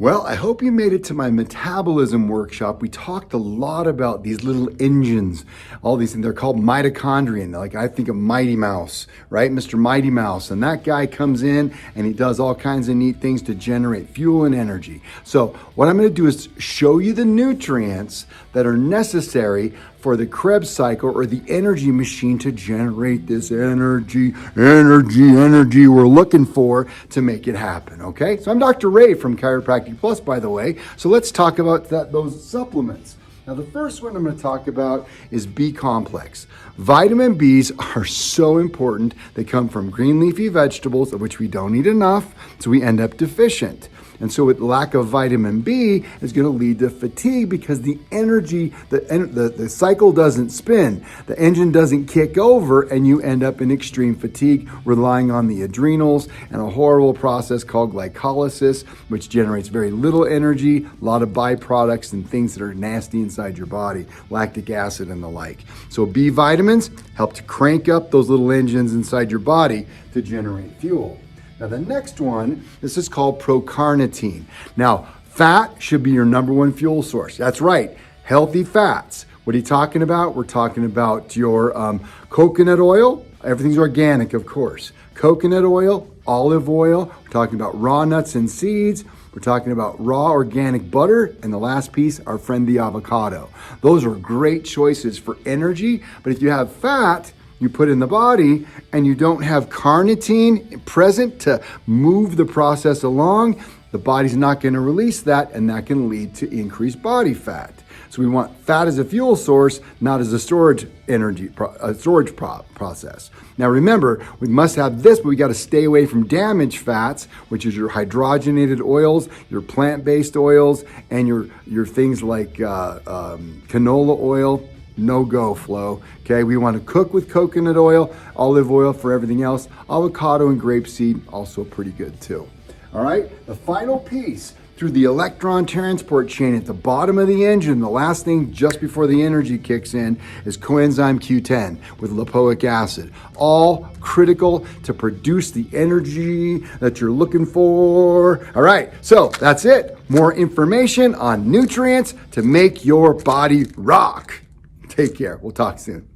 Well, I hope you made it to my metabolism workshop. We talked a lot about these little engines, all these things. They're called mitochondria. Like I think of Mighty Mouse, right? Mr. Mighty Mouse. And that guy comes in and he does all kinds of neat things to generate fuel and energy. So what I'm going to do is show you the nutrients that are necessary for the Krebs cycle or the energy machine to generate this energy we're looking for to make it happen, okay? So I'm Dr. Ray from Chiropractic Plus, by the way. So let's talk about those supplements. Now, the first one I'm going to talk about is B complex. Vitamin Bs are so important. They come from green leafy vegetables, of which we don't eat enough, so we end up deficient. And so with lack of vitamin B is going to lead to fatigue because the energy, the cycle doesn't spin. The engine doesn't kick over and you end up in extreme fatigue, relying on the adrenals and a horrible process called glycolysis, which generates very little energy, a lot of byproducts and things that are nasty inside your body, lactic acid and the like. So B vitamins help to crank up those little engines inside your body to generate fuel. Now the next one, this is called procarnitine. Now, fat should be your number one fuel source. That's right, healthy fats. What are you talking about? We're talking about your coconut oil. Everything's organic, of course. Coconut oil, olive oil. We're talking about raw nuts and seeds. We're talking about raw organic butter. And the last piece, our friend the avocado. Those are great choices for energy. But if you have fat, you put in the body and you don't have carnitine present to move the process along, the body's not going to release that, and that can lead to increased body fat. So we want fat as a fuel source, not as a storage process. Now remember, we must have this, but we got to stay away from damaged fats, which is your hydrogenated oils, your plant-based oils, and your things like canola oil. No go, Flo. Okay, we want to cook with coconut oil, olive oil for everything else. Avocado and grapeseed, also pretty good too. All right, the final piece through the electron transport chain at the bottom of the engine, the last thing just before the energy kicks in is coenzyme Q10 with lipoic acid. All critical to produce the energy that you're looking for. All right, so that's it. More information on nutrients to make your body rock. Take care. We'll talk soon.